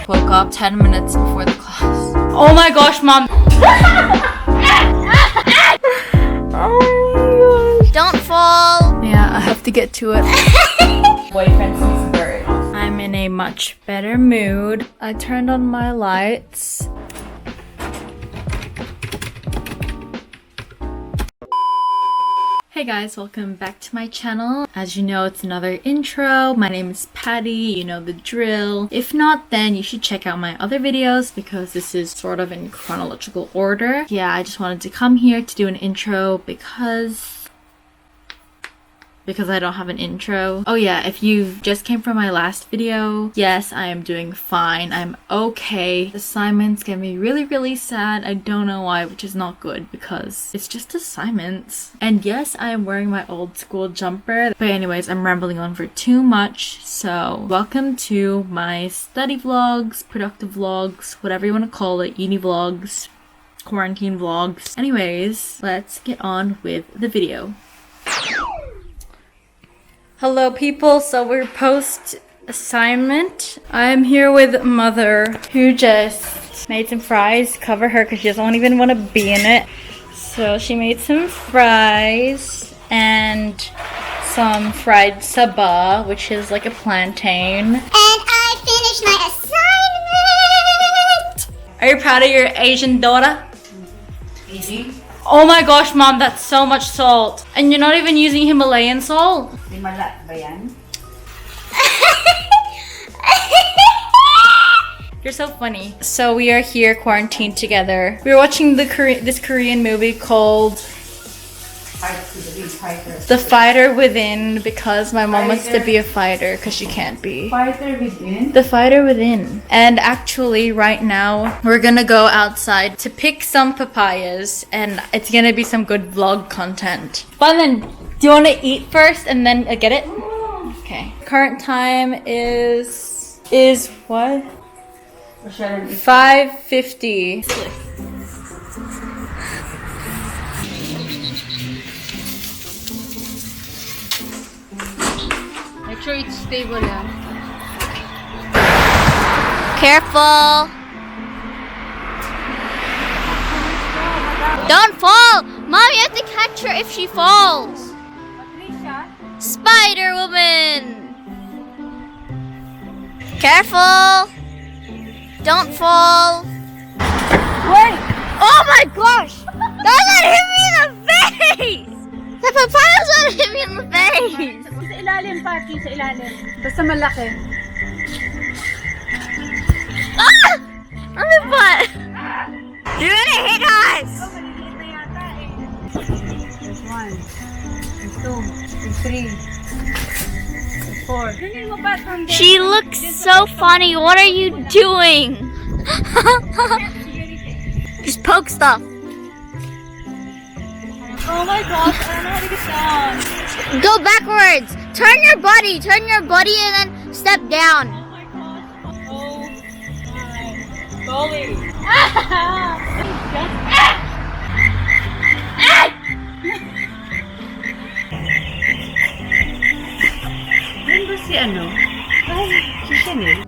Woke up 10 minutes before the class. Oh my gosh, mom. Oh my gosh. Don't fall. Yeah, I have to get to it. Boyfriend sees bird. I'm in a much better mood. I turned on my lights. Hey guys, welcome back to my channel. As you know, it's another intro. My name is Patty, you know the drill. If not, then you should check out my other videos because this is sort of in chronological order. Yeah, I just wanted to come here to do an intro because I don't have an intro. Oh yeah, if you just came from my last video, yes, I am doing fine. I'm okay. Assignments get me really sad. I don't know why, which is not good because it's just assignments. And yes, I am wearing my old school jumper. But anyways, I'm rambling on for too much. So welcome to my study vlogs, productive vlogs, whatever you want to call it, uni vlogs, quarantine vlogs. Anyways, let's get on with the video. Hello people, so we're post assignment. I'm here with mother who just made some fries. Cover her because she doesn't even want to be in it. So she made some fries and some fried saba, which is like a plantain. And I finished my assignment. Are you proud of your Asian daughter? Easy. Oh my gosh, mom, that's so much salt. And you're not even using Himalayan salt? Di malat ba yan? You're so funny. So we are here quarantined together. We're watching this Korean movie called The Fighter Within because my mom wants to be a fighter because she can't be. Fighter Within? The Fighter Within. And actually right now we're gonna go outside to pick some papayas and it's gonna be some good vlog content. Balin, do you want to eat first and then get it? Okay. Current time is what? 5:50. Make sure it's stable yan. Careful. Don't fall. Mom, you have to catch her if she falls. Spider Woman. Careful. Don't fall. Wait. Oh my gosh. That hit me in the face. The papayas gonna hit me in the face. Sa ilalim, Pati, sa ilalim. Basta malaki. Ah! On the butt. You're gonna hit us. There's 1, there's 2, there's 3, there's 4. She looks so funny. What are you doing? Just poke stuff. Oh my gosh, I don't know how to get down. Go backwards. Turn your body and then step down. Oh my golly. Yan ba si ano? Si Chanel.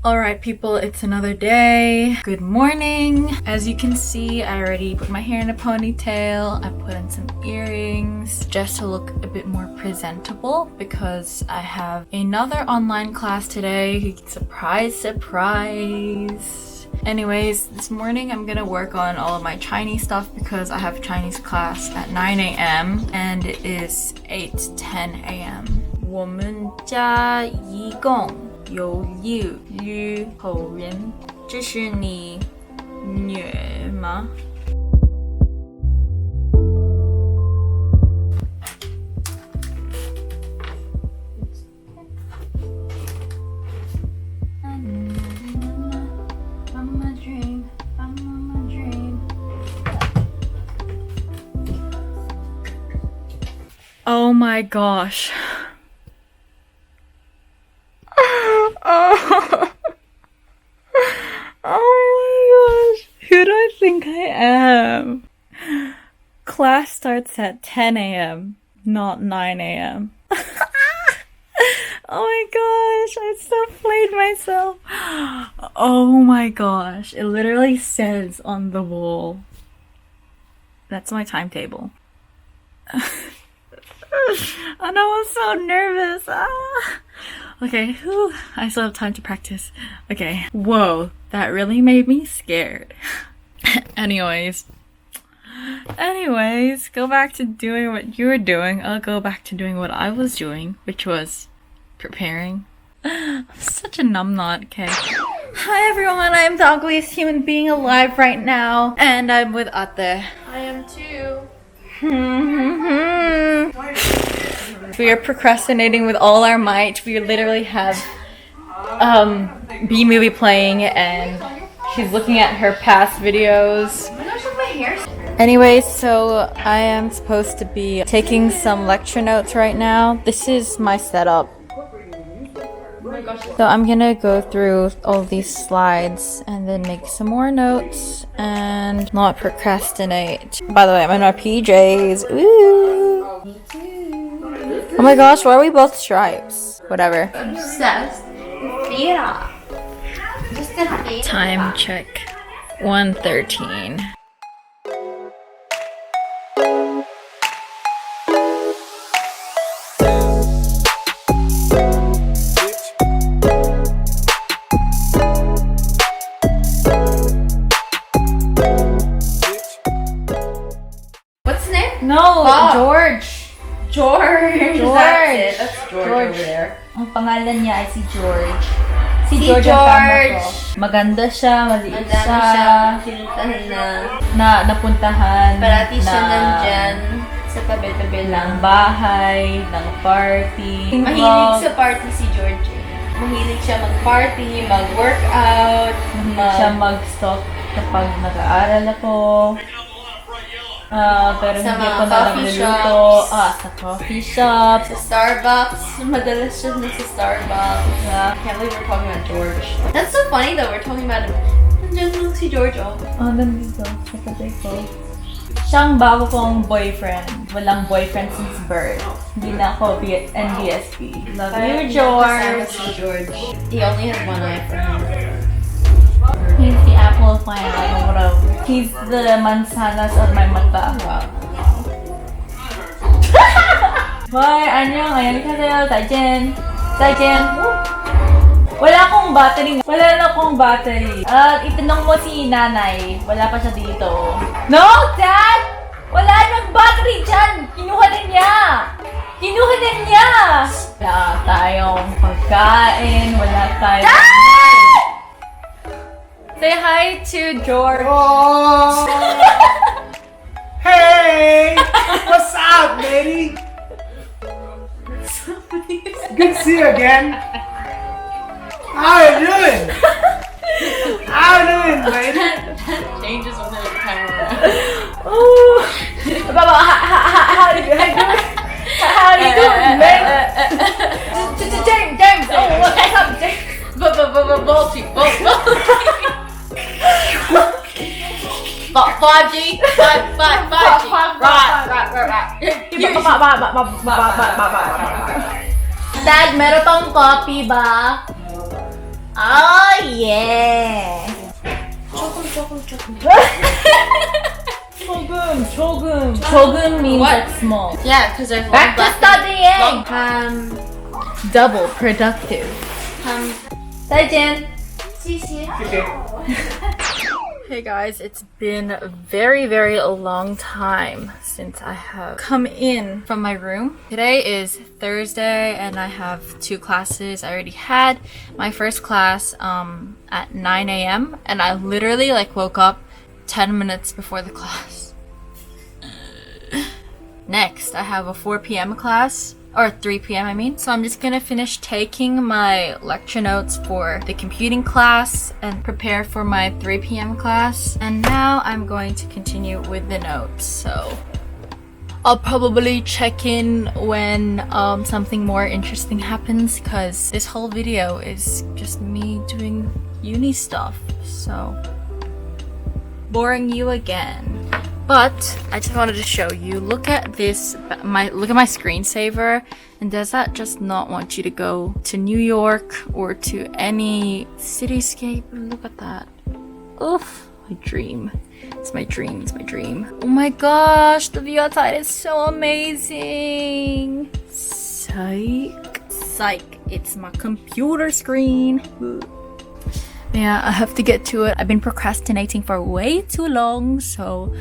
Alright people, it's another day. Good morning. As you can see, I already put my hair in a ponytail. I put in some earrings just to look a bit more presentable because I have another online class today. Surprise, surprise. Anyways, this morning I'm gonna work on all of my Chinese stuff because I have Chinese class at 9 a.m. and it is 8:10 a.m. 我们家一共有6口人，这是你女儿吗？ Oh my gosh. Oh. Oh my gosh. Who do I think I am? Class starts at 10 a.m., not 9 a.m. Oh my gosh, I so played myself. Oh my gosh, it literally says on the wall. That's my timetable. And I was so nervous. Okay, whew, I still have time to practice. Okay, whoa, that really made me scared. Anyways, go back to doing what you were doing. I'll go back to doing what I was doing, which was preparing. I'm such a numbnut, okay. Hi everyone, I'm the ugliest human being alive right now, and I'm with Ate. I am too. We are procrastinating with all our might. We literally have B-movie playing, and she's looking at her past videos. Anyways, so I am supposed to be taking some lecture notes right now. This is my setup. So I'm gonna go through all these slides and then make some more notes and not procrastinate. By the way, I'm in my PJs. Ooh. Oh my gosh, why are we both stripes? Whatever. Obsessed. Fira. Just a fira. Time check. 1:13. What's his name? No, Bob. George. George. George. That's George over there. Ang pangalan niya ay si George. Si ang George. tama ko. Maganda siya, maliit Ang dami siya. siyang pinuntahan na Napuntahan. parati siya na nandyan sa tabi-tabi lang. ng bahay, ng party. Mahilig sa party si George. Mahilig siya mag-party, mag-workout, Mahilig siya mag-stop kapag nag-aaral ako. Pero Sa hindi mga ako na coffee nagluluto. shops. Sa coffee shop. sa Starbucks. Madalas siya na sa Starbucks. I can't believe we're talking about George. That's so funny though, we're talking about him. Nandiyan lang si George, oh. Nandito. Sa tabi ko. Siyang bago kong boyfriend. Walang boyfriend since birth. Hindi na ako NBSP. Love you, Kasama George. si George. He only has one eye for him. He's the apple of my eye. He's the mansanas of my mata. Wow. Hoy, 안녕. 안녕하세요. 再见. 再见. Wala akong battery. Wala na akong battery. Itanong mo si nanay. Wala pa siya dito. No, Dad! Wala nang battery dyan! Kinuha na niya! Kinuha na niya! Wala tayong pagkain. Wala tayong... Dad! Say hi to George. Oh. Hey! What's up, lady? Good to see you again. How you doing? How you doing, lady? Changes when there's a camera. Oh, Baba, how you doing? How you doing, man? James. Oh, what's up, James? Bolty. 5G. 5G. Right. Dad, meron pang coffee ba? Oh, yeah! 조금 means What? like small. Yeah, because there's Back to studying! long Double productive. 再见. Okay. Hey guys, it's been a very long time since I have come in from my room. Today is Thursday and I have 2 classes. I already had my first class at 9 a.m. and I literally woke up 10 minutes before the class. Next, I have a 4 p.m. class. Or 3 p.m. I mean. So I'm just gonna finish taking my lecture notes for the computing class and prepare for my 3 p.m. class. And now I'm going to continue with the notes. So I'll probably check in when something more interesting happens because this whole video is just me doing uni stuff. So boring you again. But I just wanted to show you. Look at this. Look at my screensaver. And does that just not want you to go to New York or to any cityscape? Look at that. Oof, my dream. It's my dream. It's my dream. Oh my gosh, the view outside is so amazing. Psych. Psych. It's my computer screen. Yeah, I have to get to it. I've been procrastinating for way too long, so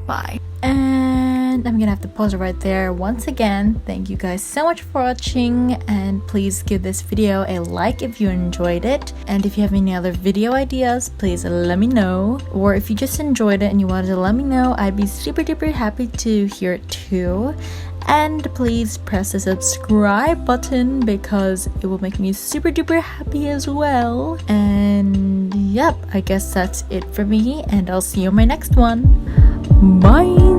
bye. And I'm gonna have to pause it right there. Once again, thank you guys so much for watching, and please give this video a like if you enjoyed it. And if you have any other video ideas, please let me know. Or if you just enjoyed it and you wanted to let me know, I'd be super duper happy to hear it too. And please press the subscribe button because it will make me super duper happy as well. And yep, I guess that's it for me, and I'll see you in my next one. Bye!